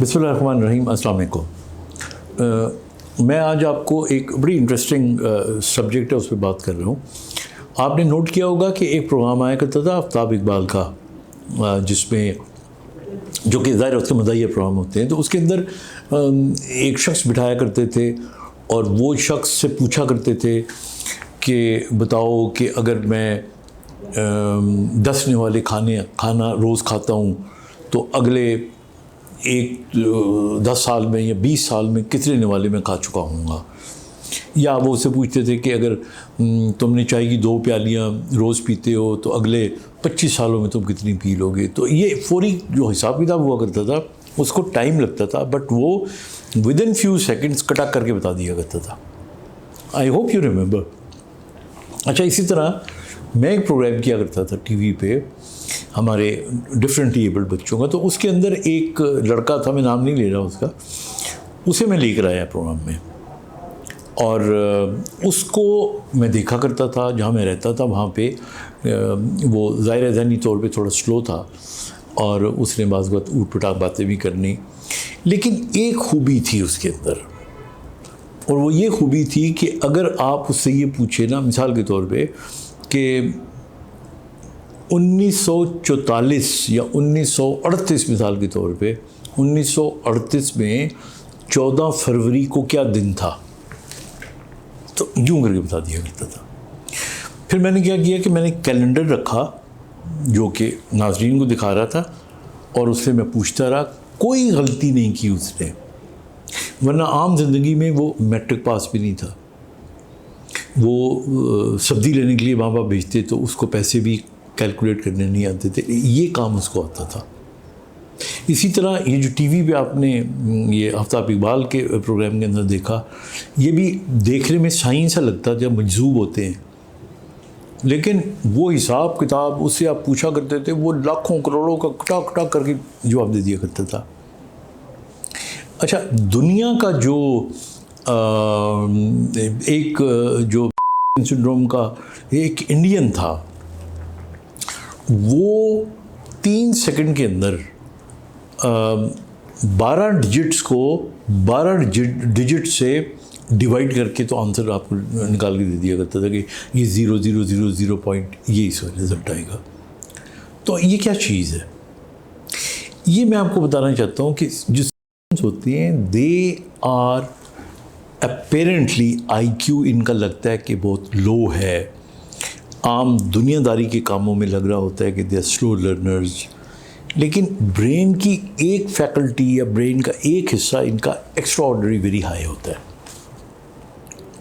बिस्मिल्लाहिर्रहमानिर्रहीम। अस्सलाम वालेकुम। मैं आज आपको एक बड़ी इंटरेस्टिंग सब्जेक्ट है उस पर बात कर रहा हूँ। आपने नोट किया होगा कि एक प्रोग्राम आया करता था आफ्ताब इकबाल का, जिसमें जो कि ज़ाहिर उसके मज़ाहिया प्रोग्राम होते हैं, तो उसके अंदर एक शख्स बिठाया करते थे और वो शख्स से पूछा करते थे कि बताओ कि अगर मैं 10 निवाले खाना रोज़ खाता हूँ तो अगले 10 साल में या 20 साल में कितने निवाले मैं खा चुका हूँगा। या वो उससे पूछते थे कि अगर तुमने चाय की 2 प्यालियाँ रोज़ पीते हो तो अगले 25 सालों में तुम कितनी पी लोगे। तो ये फौरी जो हिसाब किताब हुआ करता था, उसको टाइम लगता था, बट वो विद इन फ्यू सेकेंड्स कटा करके बता दिया करता था। I hope you remember. अच्छा, इसी तरह मैं एक प्रोग्राम किया करता था टीवी पे हमारे डिफरेंटली एबल्ड बच्चों का, तो उसके अंदर एक लड़का था, मैं नाम नहीं ले रहा उसका, उसे मैं लेकर आया प्रोग्राम में और उसको मैं देखा करता था। जहाँ मैं रहता था वहाँ पे वो ज़ाहिर ज़हनी तौर पे थोड़ा स्लो था और उसने बाज़ वक़्त ऊट पटाख बातें भी करनी, लेकिन एक खूबी थी उसके अंदर, और वो ये खूबी थी कि अगर आप उससे ये पूछे ना, मिसाल के तौर पे कि 1944 या 1938 मिसाल के तौर पे 1938 में 14 फरवरी को क्या दिन था, तो यूँ करके बता दिया करता था। फिर मैंने क्या किया कि मैंने कैलेंडर रखा जो कि नाज़रीन को दिखा रहा था और उससे मैं पूछता रहा। कोई गलती नहीं की उसने, वरना आम ज़िंदगी में वो मैट्रिक पास भी नहीं था। वो सब्ज़ी लेने के लिए माँ बाप भेजते तो उसको पैसे भी कैलकुलेट करने नहीं आते थे, ये काम उसको आता था। इसी तरह ये जो टीवी पे आपने ये आफ्ताब इकबाल के प्रोग्राम के अंदर देखा, ये भी देखने में साइंस सा लगता जब मजज़ूब होते हैं, लेकिन वो हिसाब किताब उससे आप पूछा करते थे, वो लाखों करोड़ों का कटा कटा करके जवाब दे दिया करता था। अच्छा, दुनिया का जो एक जो सिंड्रोम का एक इंडियन था, वो 3 सेकंड के अंदर 12 डिजिट्स को 12 डिजिट से डिवाइड करके तो आंसर आपको निकाल के दे दिया करता था कि ये 0000 पॉइंट ये इस रिजल्ट आएगा। तो ये क्या चीज़ है, ये मैं आपको बताना चाहता हूँ कि जो होती हैं दे आर अपेरेंटली IQ इनका लगता है कि बहुत लो है। आम दुनियादारी के कामों में लग रहा होता है कि दे आर स्लो लर्नर्स, लेकिन ब्रेन की एक फैकल्टी या ब्रेन का एक हिस्सा इनका एक्स्ट्रा ऑर्डिनरी वेरी हाई होता है।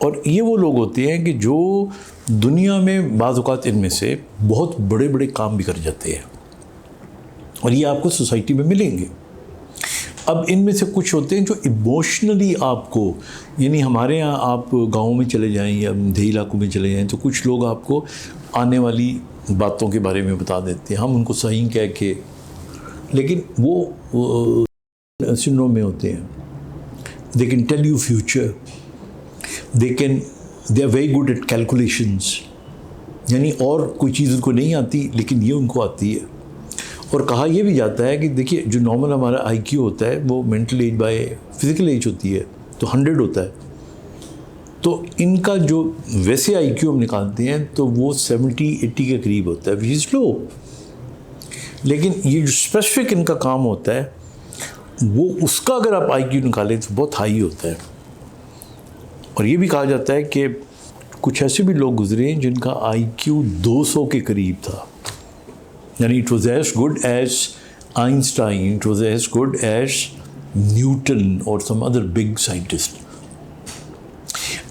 और ये वो लोग होते हैं कि जो दुनिया में बाज़ औक़ात इनमें से बहुत बड़े बड़े काम भी कर जाते हैं, और ये आपको सोसाइटी में मिलेंगे। अब इनमें से कुछ होते हैं जो इमोशनली आपको, यानी हमारे यहाँ आप गाँव में चले जाएं या देही इलाकों में चले जाएं तो कुछ लोग आपको आने वाली बातों के बारे में बता देते हैं, हम उनको सही कह के, लेकिन वो सिंड्रोम में होते हैं। They can tell you future, they are very good at calculations, यानी और कोई चीज़ उनको नहीं आती लेकिन ये उनको आती है। और कहा यह भी जाता है कि देखिए, जो नॉर्मल हमारा IQ होता है वो mental age by physical age होती है, तो 100 होता है। तो इनका जो वैसे IQ हम निकालते हैं तो वो 70-80 के करीब होता है, विच इज़ लो। लेकिन ये जो स्पेसिफिक इनका काम होता है वो, उसका अगर आप IQ निकालें तो बहुत हाई होता है। और ये भी कहा जाता है कि कुछ ऐसे भी लोग गुजरे हैं जिनका IQ 200 के करीब था, यानी it was as good as Einstein, it was as good as Newton और सम अदर बिग साइंटिस्ट।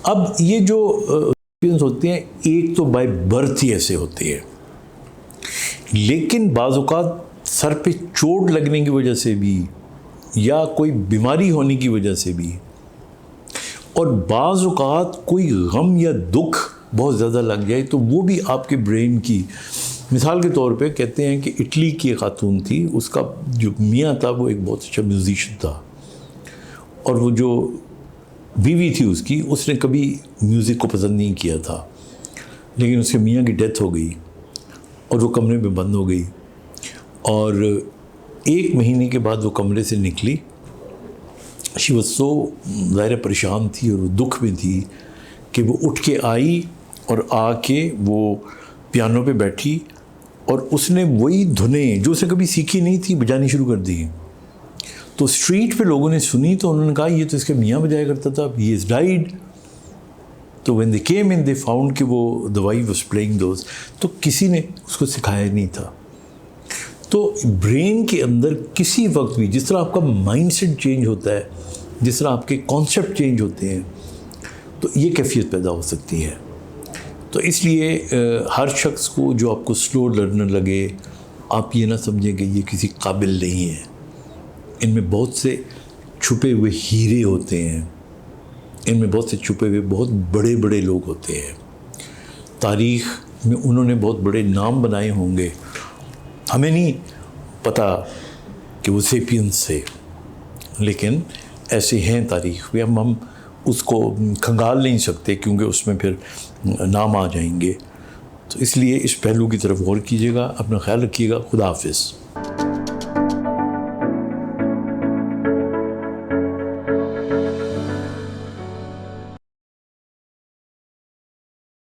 अब ये जो एक्सपीरियंस होते हैं, एक तो बाय बर्थ ही ऐसे होते हैं, लेकिन बाज़ औक़ात सर पे चोट लगने की वजह से भी या कोई बीमारी होने की वजह से भी, और बाज़ औक़ात कोई गम या दुख बहुत ज़्यादा लग जाए तो वो भी आपके ब्रेन की, मिसाल के तौर पे कहते हैं कि इटली की एक खातून थी, उसका जो मियाँ था वो एक बहुत अच्छा म्यूज़िशियन था, और वो जो बीवी थी उसकी, उसने कभी म्यूज़िक को पसंद नहीं किया था, लेकिन उसके मियाँ की डेथ हो गई और वो कमरे में बंद हो गई, और 1 महीने के बाद वो कमरे से निकली شی واز سو ظاہر پریشان تھی اور وہ دکھ میں تھی کہ وہ اٹھ کے آئی اور آ کے وہ پیانو پہ بیٹھی اور اس نے وہی دھنیں جو اسے کبھی سیکھی نہیں تھی بجانی شروع کر دی. تو اسٹریٹ پہ لوگوں نے سنی تو انہوں نے کہا یہ تو اس کے میاں بجایا کرتا تھا, ہی از ڈائیڈ. تو when they came in they found کہ وہ دوائی واز پلئنگ دوز, تو کسی نے اس کو سکھایا نہیں تھا. تو برین کے اندر کسی وقت بھی جس طرح آپ کا مائنڈ سیٹ چینج ہوتا ہے, جس طرح آپ کے کانسیپٹ چینج ہوتے ہیں, تو یہ کیفیت پیدا ہو سکتی ہے. تو اس لیے ہر شخص کو جو آپ کو سلو لرنر لگے, آپ یہ نہ سمجھیں کہ یہ کسی قابل نہیں ہے. ان میں بہت سے چھپے ہوئے ہیرے ہوتے ہیں, ان میں بہت سے چھپے ہوئے بہت بڑے بڑے لوگ ہوتے ہیں. تاریخ میں انہوں نے بہت بڑے نام بنائے ہوں گے, ہمیں نہیں پتہ کہ وہ سیپینس سے, لیکن ایسے ہیں تاریخ میں. ہم اس کو کھنگال نہیں سکتے کیونکہ اس میں پھر نام آ جائیں گے. تو اس لیے اس پہلو کی طرف غور کیجیے گا. اپنا خیال رکھیے گا. خدا حافظ.